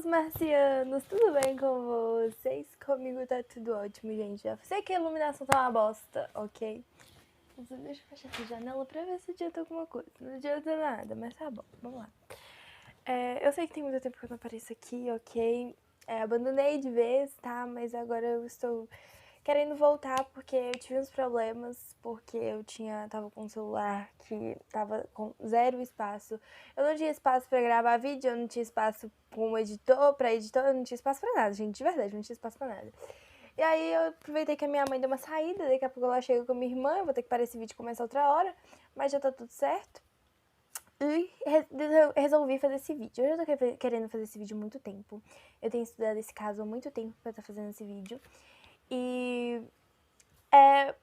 meus marcianos, tudo bem com vocês? Comigo tá tudo ótimo, gente. Já sei que a iluminação tá uma bosta, ok? Mas deixa eu fechar essa janela pra ver se adianta alguma coisa. Não adianta nada, mas tá bom, vamos lá. Eu sei que tem muito tempo que eu não apareço aqui, ok? Abandonei de vez, tá? Mas agora eu estou querendo voltar porque eu tive uns problemas, porque eu tava com um celular que tava com zero espaço. Eu não tinha espaço pra gravar vídeo, eu não tinha espaço com editor, eu não tinha espaço pra nada, gente, de verdade, não tinha espaço pra nada. E aí eu aproveitei que a minha mãe deu uma saída, daqui a pouco ela chega com a minha irmã, eu vou ter que parar esse vídeo e começar outra hora, mas já tá tudo certo. E resolvi fazer esse vídeo. Eu já tô querendo fazer esse vídeo há muito tempo. Eu tenho estudado esse caso há muito tempo pra estar fazendo esse vídeo. E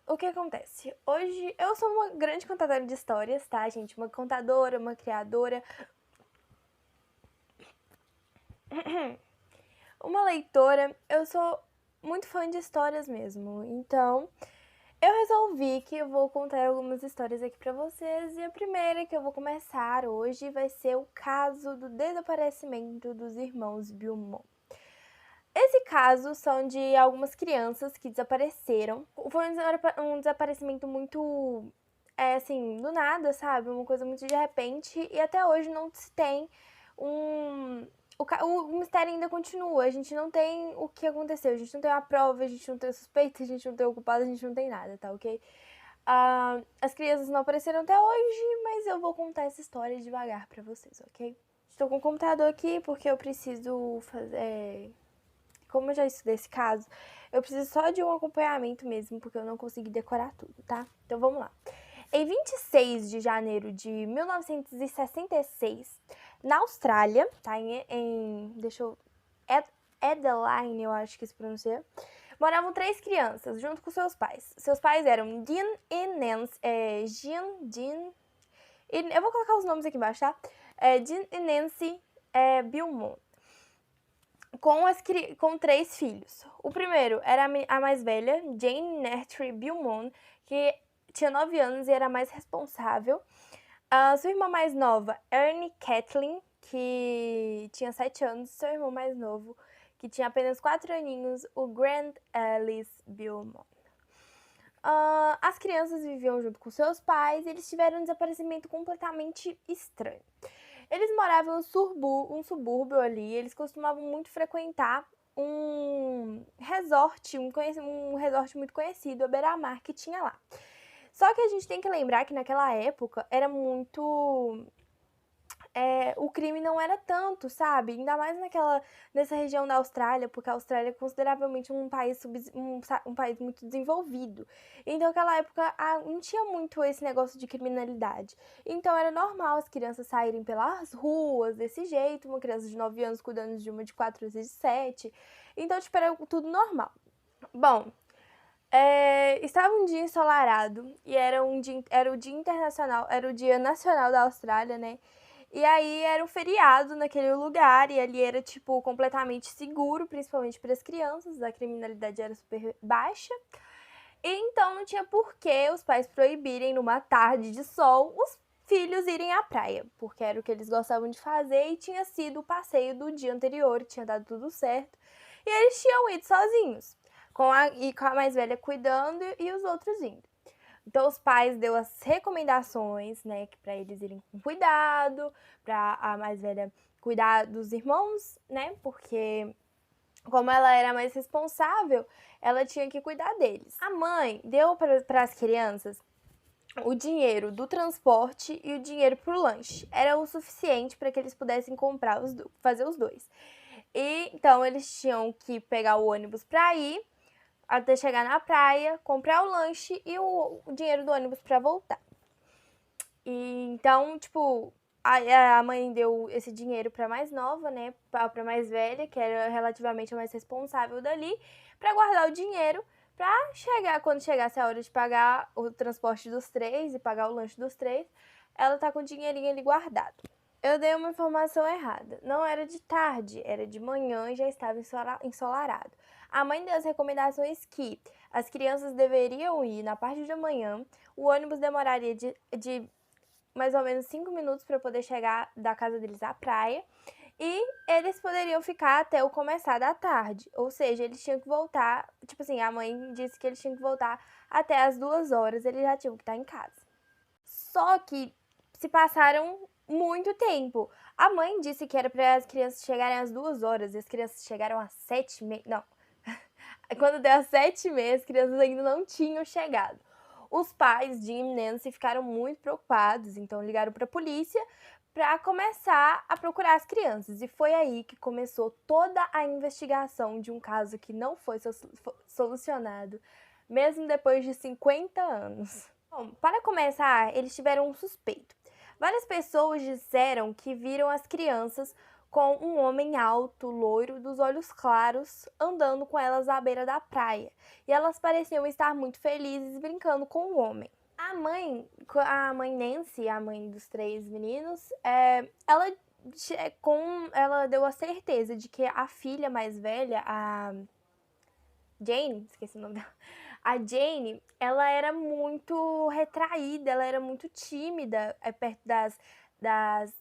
o que acontece? Hoje eu sou uma grande contadora de histórias, tá, gente? Uma contadora, uma criadora, uma leitora. Eu sou muito fã de histórias mesmo. Então, eu resolvi que eu vou contar algumas histórias aqui pra vocês. E a primeira que eu vou começar hoje vai ser o caso do desaparecimento dos irmãos Beaumont. Esse caso são de algumas crianças que desapareceram. Foi um desaparecimento muito, assim, do nada, sabe? Uma coisa muito de repente. E até hoje não se tem um... O mistério ainda continua. A gente não tem o que aconteceu. A gente não tem uma prova, a gente não tem suspeita, a gente não tem o culpado, a gente não tem nada, tá ok? As crianças não apareceram até hoje, mas eu vou contar essa história devagar pra vocês, ok? Estou com o computador aqui porque eu preciso fazer... Como eu já estudei esse caso, eu preciso só de um acompanhamento mesmo, porque eu não consegui decorar tudo, tá? Então vamos lá. Em 26 de janeiro de 1966, na Austrália, tá? Adelaide, eu acho que se pronuncia, moravam 3 crianças junto com seus pais. Seus pais eram Dean e Nancy. Eu vou colocar os nomes aqui embaixo, tá? Dean e Nancy Beaumont. Com 3 filhos. O primeiro era a mais velha, Jane Nertry Beaumont, que tinha 9 anos e era mais responsável. A sua irmã mais nova, Ernie Kathleen, que tinha 7 anos. Seu irmão mais novo, que tinha apenas 4 aninhos, o Grant Ellis Beaumont. As crianças viviam junto com seus pais e eles tiveram um desaparecimento completamente estranho. Eles moravam em um subúrbio ali, eles costumavam muito frequentar um resort muito conhecido, a beira-mar, que tinha lá. Só que a gente tem que lembrar que naquela época era muito... o crime não era tanto, sabe? Ainda mais nessa região da Austrália, porque a Austrália é consideravelmente um país muito desenvolvido. Então, naquela época, não tinha muito esse negócio de criminalidade. Então, era normal as crianças saírem pelas ruas desse jeito, uma criança de 9 anos cuidando de uma de 4 e de 7. Então, tipo, era tudo normal. Bom, estava um dia ensolarado e era o dia internacional, era o dia nacional da Austrália, né? E aí era um feriado naquele lugar e ali era, tipo, completamente seguro, principalmente para as crianças, a criminalidade era super baixa. E então não tinha por que os pais proibirem, numa tarde de sol, os filhos irem à praia, porque era o que eles gostavam de fazer e tinha sido o passeio do dia anterior, tinha dado tudo certo. E eles tinham ido sozinhos, com a mais velha cuidando e os outros indo. Então, os pais deu as recomendações, né, para eles irem com cuidado, para a mais velha cuidar dos irmãos, né, porque como ela era mais responsável, ela tinha que cuidar deles. A mãe deu para as crianças o dinheiro do transporte e o dinheiro para o lanche. Era o suficiente para que eles pudessem fazer os dois. E então eles tinham que pegar o ônibus para ir até chegar na praia, comprar o lanche e o dinheiro do ônibus pra voltar. E então, tipo, a mãe deu esse dinheiro pra mais nova, né, pra mais velha, que era relativamente a mais responsável dali, pra guardar o dinheiro pra quando chegasse a hora de pagar o transporte dos 3 e pagar o lanche dos 3, ela tá com o dinheirinho ali guardado. Eu dei uma informação errada. Não era de tarde, era de manhã e já estava ensolarado. A mãe deu as recomendações que as crianças deveriam ir na parte da manhã, o ônibus demoraria de mais ou menos 5 minutos para poder chegar da casa deles à praia, E eles poderiam ficar até o começar da tarde. Ou seja, eles tinham que voltar. Tipo assim, a mãe disse que eles tinham que voltar até as 2 horas. Eles já tinham que estar em casa. Só que se passaram muito tempo. A mãe disse que era para as crianças chegarem às 2 horas. E as crianças chegaram às 7h30. Não. Quando deu às 7h30, as crianças ainda não tinham chegado. Os pais, Jim e Nancy, ficaram muito preocupados. Então ligaram para a polícia para começar a procurar as crianças. E foi aí que começou toda a investigação de um caso que não foi solucionado, mesmo depois de 50 anos. Bom, para começar, eles tiveram um suspeito. Várias pessoas disseram que viram as crianças com um homem alto, loiro, dos olhos claros, andando com elas à beira da praia. E elas pareciam estar muito felizes brincando com o homem. A mãe Nancy, a mãe dos 3 meninos, ela deu a certeza de que a filha mais velha, a Jane, esqueci o nome dela, a Jane, ela era muito retraída, ela era muito tímida perto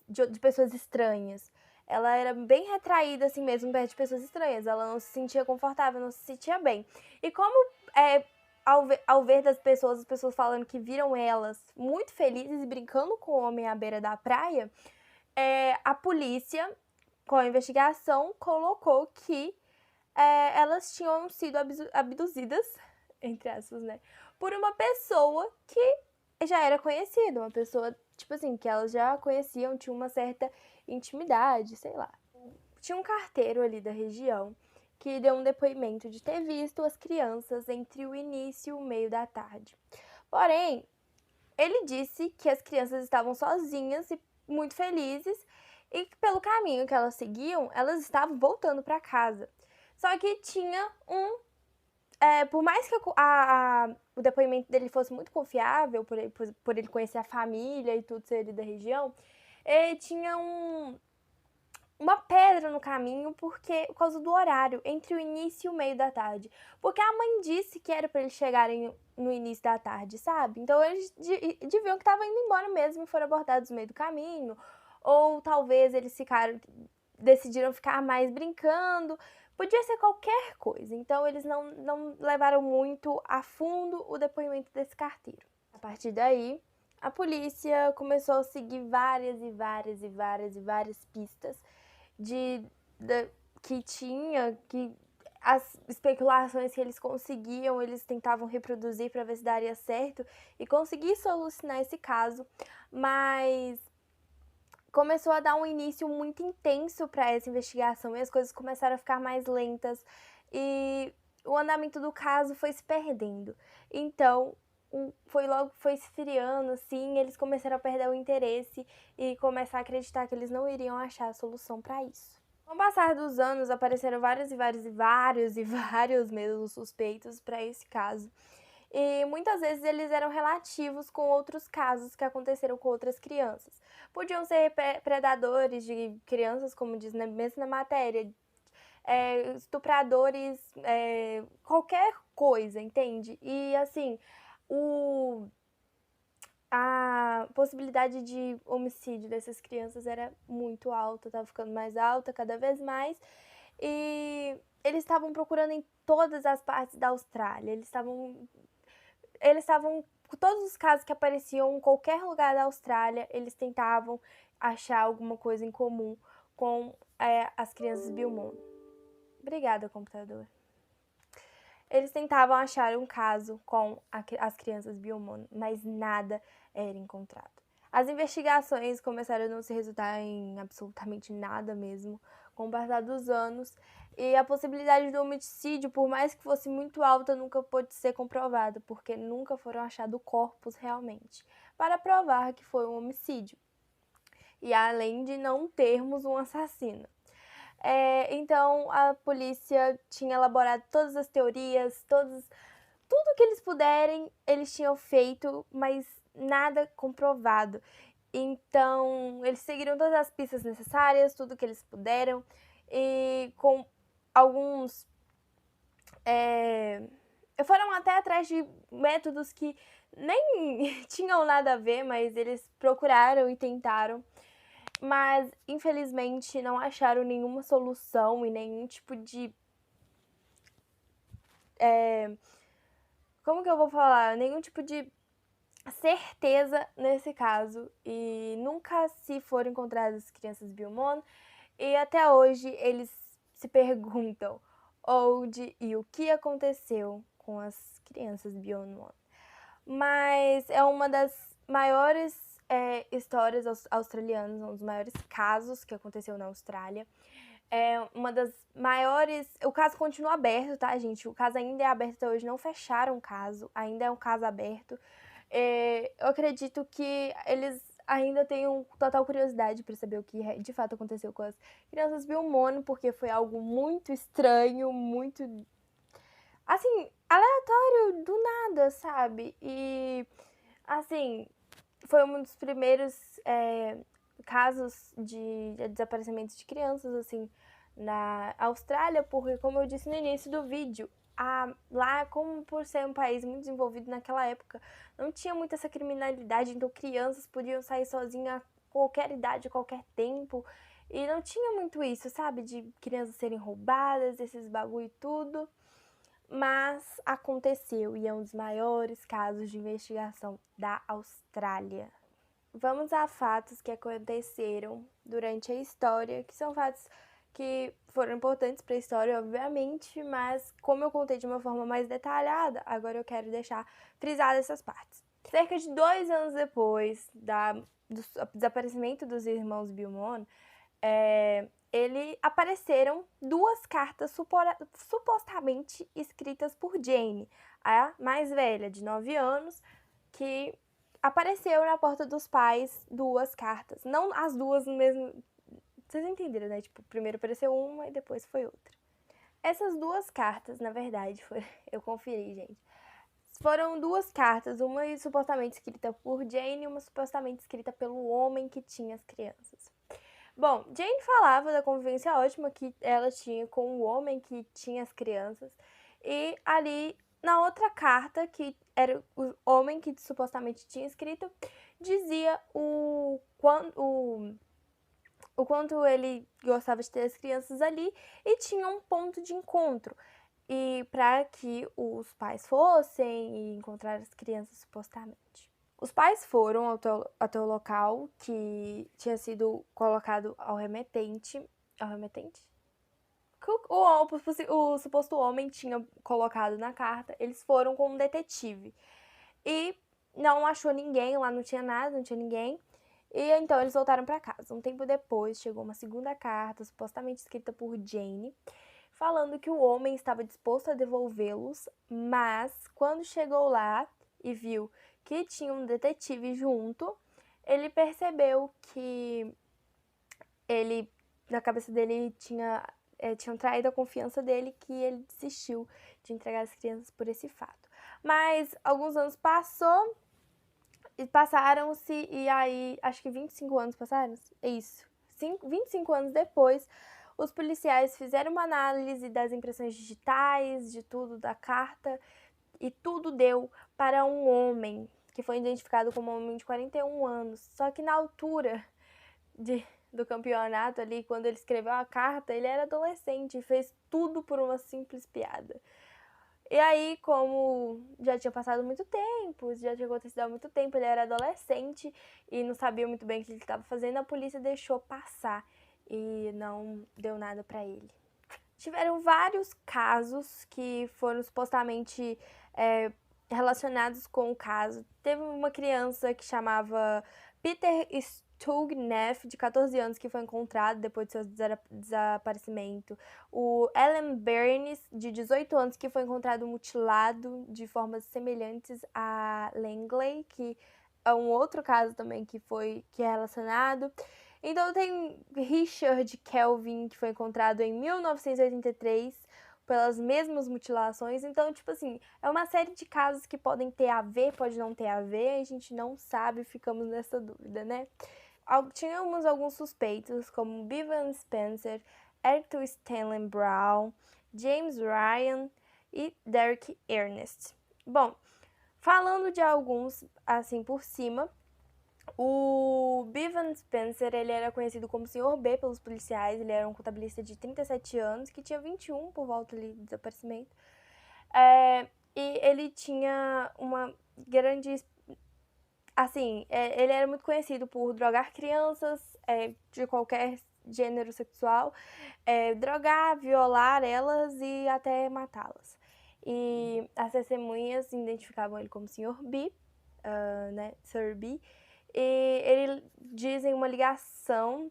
de pessoas estranhas. Ela era bem retraída assim mesmo perto de pessoas estranhas, ela não se sentia confortável, não se sentia bem. E como ao ver das pessoas, as pessoas falando que viram elas muito felizes e brincando com o homem à beira da praia, a polícia, com a investigação, colocou que elas tinham sido abduzidas, entre aspas, né, por uma pessoa que já era conhecida, uma pessoa, tipo assim, que elas já conheciam, tinha uma certa intimidade, sei lá. Tinha um carteiro ali da região que deu um depoimento de ter visto as crianças entre o início e o meio da tarde. Porém, ele disse que as crianças estavam sozinhas e muito felizes e que pelo caminho que elas seguiam, elas estavam voltando para casa. Só que tinha por mais que o depoimento dele fosse muito confiável, por ele conhecer a família e tudo ser da região, ele tinha uma pedra no caminho por causa do horário, entre o início e o meio da tarde. Porque a mãe disse que era para eles chegarem no início da tarde, sabe? Então eles deviam que estavam indo embora mesmo e foram abordados no meio do caminho. Ou talvez eles decidiram ficar mais brincando. Podia ser qualquer coisa. Então eles não levaram muito a fundo o depoimento desse carteiro. A partir daí, a polícia começou a seguir várias pistas que as especulações que eles conseguiam, eles tentavam reproduzir para ver se daria certo e conseguir solucionar esse caso, mas começou a dar um início muito intenso para essa investigação e as coisas começaram a ficar mais lentas e o andamento do caso foi se perdendo. Então, foi esfriando, assim, eles começaram a perder o interesse e começar a acreditar que eles não iriam achar a solução para isso. Com o passar dos anos, apareceram vários mesmo suspeitos para esse caso. E muitas vezes eles eram relativos com outros casos que aconteceram com outras crianças. Podiam ser predadores de crianças, como diz mesmo na matéria, estupradores, qualquer coisa, entende? E assim, a possibilidade de homicídio dessas crianças era muito alta, estava ficando mais alta cada vez mais. E eles estavam procurando em todas as partes da Austrália. Eles estavam com todos os casos que apareciam em qualquer lugar da Austrália, eles tentavam achar alguma coisa em comum com as crianças Beaumont. Obrigada, computador. Eles tentavam achar um caso com as crianças Beaumont, mas nada era encontrado. As investigações começaram a não se resultar em absolutamente nada mesmo, com o passar dos anos, e a possibilidade do homicídio, por mais que fosse muito alta, nunca pôde ser comprovada, porque nunca foram achados corpos realmente, para provar que foi um homicídio. E além de não termos um assassino. Então, a polícia tinha elaborado todas as teorias, tudo que eles puderem, eles tinham feito, mas nada comprovado. Então, eles seguiram todas as pistas necessárias, tudo que eles puderam, e com alguns... foram até atrás de métodos que nem tinham nada a ver, mas eles procuraram e tentaram. mas infelizmente não acharam nenhuma solução e nenhum tipo de como que eu vou falar? Nenhum tipo de certeza nesse caso. E nunca se foram encontradas crianças Billmon. E até hoje eles se perguntam onde e o que aconteceu com as crianças Billmon. Mas é uma das maiores histórias australianas, um dos maiores casos que aconteceu na Austrália. É uma das maiores. O caso continua aberto, tá, gente? O caso ainda é aberto até hoje. Não fecharam o caso, ainda é um caso aberto. Eu acredito que eles ainda tenham total curiosidade para saber o que de fato aconteceu com as crianças Billmon, porque foi algo muito estranho, muito. Assim, aleatório, do nada, sabe? E, assim, foi um dos primeiros casos de desaparecimento de crianças, assim, na Austrália, porque, como eu disse no início do vídeo, lá, como por ser um país muito desenvolvido naquela época, não tinha muita essa criminalidade, então crianças podiam sair sozinhas a qualquer idade, a qualquer tempo, e não tinha muito isso, sabe, de crianças serem roubadas, esses bagulho e tudo, mas aconteceu e é um dos maiores casos de investigação da Austrália. Vamos a fatos que aconteceram durante a história, que são fatos que foram importantes para a história, obviamente, mas como eu contei de uma forma mais detalhada, agora eu quero deixar frisadas essas partes. Cerca de 2 anos depois do desaparecimento dos irmãos Billmon, apareceram 2 cartas supostamente escritas por Jane, a mais velha, de 9 anos, que apareceu na porta dos pais 2 cartas. Não as duas no mesmo. Vocês entenderam, né? Tipo, primeiro apareceu uma e depois foi outra. Essas 2 cartas, na verdade, eu conferi, gente. Foram 2 cartas, uma supostamente escrita por Jane e uma supostamente escrita pelo homem que tinha as crianças. Bom, Jane falava da convivência ótima que ela tinha com o homem que tinha as crianças. E ali, na outra carta, que era o homem que supostamente tinha escrito, dizia o quanto ele gostava de ter as crianças ali e tinha um ponto de encontro. E para que os pais fossem e encontrar as crianças supostamente. Os pais foram até o local que tinha sido colocado ao remetente. Ao remetente? O suposto homem tinha colocado na carta. Eles foram com um detetive. E não achou ninguém, lá não tinha nada, não tinha ninguém. E então eles voltaram para casa. Um tempo depois chegou uma segunda carta, supostamente escrita por Jane, falando que o homem estava disposto a devolvê-los, mas quando chegou lá e viu que tinha um detetive junto, ele percebeu que na cabeça dele, tinham traído a confiança dele, que ele desistiu de entregar as crianças por esse fato. Mas alguns anos passaram-se e aí, acho que 25 anos passaram? É isso. 25 anos depois, os policiais fizeram uma análise das impressões digitais, de tudo da carta, e tudo deu para um homem, que foi identificado como um homem de 41 anos. Só que na altura do campeonato ali, quando ele escreveu a carta, ele era adolescente e fez tudo por uma simples piada. E aí, como já tinha passado muito tempo, já tinha acontecido há muito tempo, ele era adolescente e não sabia muito bem o que ele estava fazendo, a polícia deixou passar e não deu nada pra ele. Tiveram vários casos que foram supostamente relacionados com o caso. Teve uma criança que chamava Peter Stugneff, de 14 anos, que foi encontrado depois de seu desaparecimento. O Ellen Burns, de 18 anos, que foi encontrado mutilado de formas semelhantes a Langley, que é um outro caso também que é relacionado. Então tem Richard Kelvin, que foi encontrado em 1983 pelas mesmas mutilações. Então, tipo assim, é uma série de casos que podem ter a ver, pode não ter a ver, a gente não sabe, ficamos nessa dúvida, né? Tínhamos alguns suspeitos, como Bevan Spencer, Arthur Stanley Brown, James Ryan e Derek Ernest. Bom, falando de alguns, assim, por cima, O Bevan Spencer, ele era conhecido como Sr. B pelos policiais, ele era um contabilista de 37 anos, que tinha 21 por volta ali do desaparecimento. E ele tinha uma grande... Assim, ele era muito conhecido por drogar crianças de qualquer gênero sexual, drogar, violar elas e até matá-las. E as testemunhas identificavam ele como Sr. B, né, Sir B, e ele dizem uma ligação,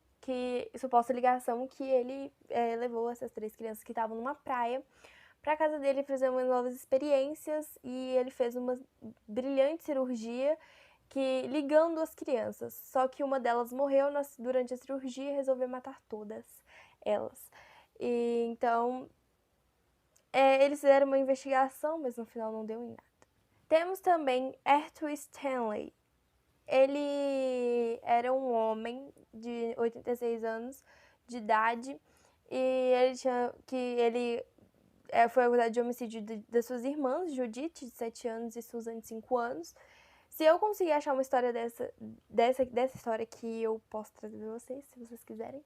suposta ligação, que ele levou essas 3 crianças que estavam numa praia para casa dele fazer umas novas experiências, e ele fez uma brilhante cirurgia ligando as crianças. Só que uma delas morreu durante a cirurgia e resolveu matar todas elas. E então eles fizeram uma investigação, mas no final não deu em nada. Temos também Arthur Stanley. Ele era um homem de 86 anos de idade e ele foi acusado de homicídio das suas irmãs, Judith, de 7 anos, e Susan, de 5 anos. Se eu conseguir achar uma história dessa história aqui, eu posso trazer pra vocês, se vocês quiserem.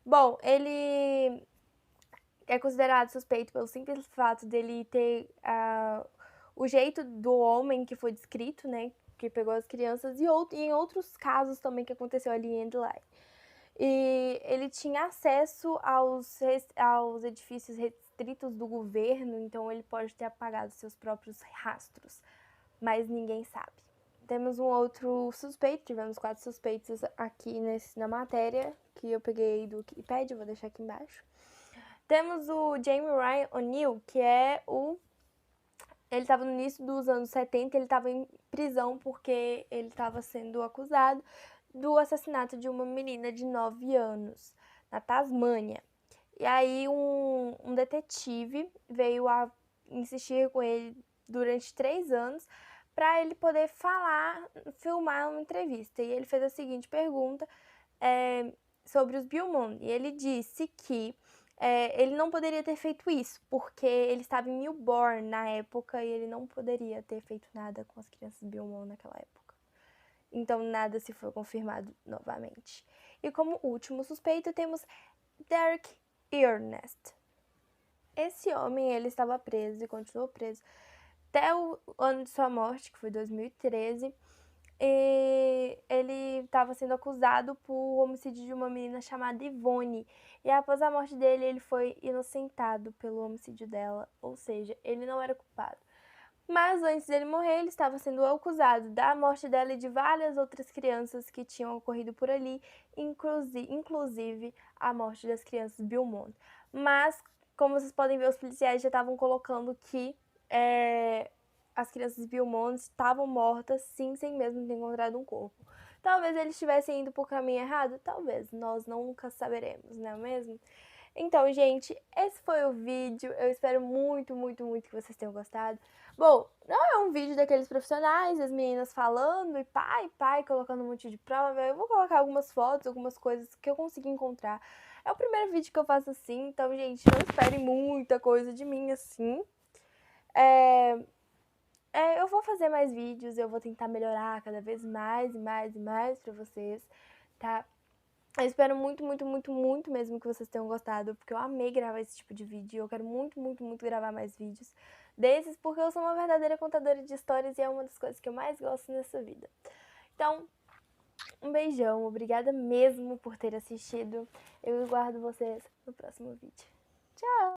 Bom, ele é considerado suspeito pelo simples fato dele ter o jeito do homem que foi descrito, né, que pegou as crianças, e em outros casos também que aconteceu ali em Adelaide. E ele tinha acesso aos edifícios restritos do governo, então ele pode ter apagado seus próprios rastros, mas ninguém sabe. Temos um outro suspeito, tivemos 4 suspeitos aqui na matéria, que eu peguei do Wikipedia, vou deixar aqui embaixo. Temos o Jamie Ryan O'Neill, que ele estava no início dos anos 70, ele estava em prisão porque ele estava sendo acusado do assassinato de uma menina de 9 anos, na Tasmânia. E aí um detetive veio a insistir com ele durante 3 anos para ele poder filmar uma entrevista. E ele fez a seguinte pergunta sobre os Beaumont. E ele disse que ele não poderia ter feito isso, porque ele estava em Melbourne na época e ele não poderia ter feito nada com as crianças Beaumont naquela época. Então nada se foi confirmado novamente. E como último suspeito temos Derek Earnest. Esse homem, ele estava preso e continuou preso até o ano de sua morte, que foi 2013, e ele estava sendo acusado por homicídio de uma menina chamada Yvonne. E após a morte dele, ele foi inocentado pelo homicídio dela, ou seja, ele não era culpado. Mas antes dele morrer, ele estava sendo acusado da morte dela e de várias outras crianças que tinham ocorrido por ali, inclusive a morte das crianças Beaumont. Mas, como vocês podem ver, os policiais já estavam colocando que as crianças Beaumont estavam mortas, sim, sem mesmo ter encontrado um corpo. Talvez eles estivessem indo por caminho errado, talvez, nós nunca saberemos, não é mesmo? Então, gente, esse foi o vídeo. Eu espero muito, muito, muito que vocês tenham gostado. Bom, não é um vídeo daqueles profissionais, as meninas falando e pai, colocando um monte de prova. Eu vou colocar algumas fotos, algumas coisas que eu consegui encontrar. É o primeiro vídeo que eu faço assim, então, gente, não esperem muita coisa de mim assim. Eu vou fazer mais vídeos, eu vou tentar melhorar cada vez mais e mais e mais pra vocês, tá? Eu espero muito, muito, muito, muito mesmo que vocês tenham gostado, porque eu amei gravar esse tipo de vídeo. Eu quero muito, muito, muito gravar mais vídeos desses, porque eu sou uma verdadeira contadora de histórias e é uma das coisas que eu mais gosto nessa vida. Então, um beijão, obrigada mesmo por ter assistido. Eu aguardo vocês no próximo vídeo. Tchau!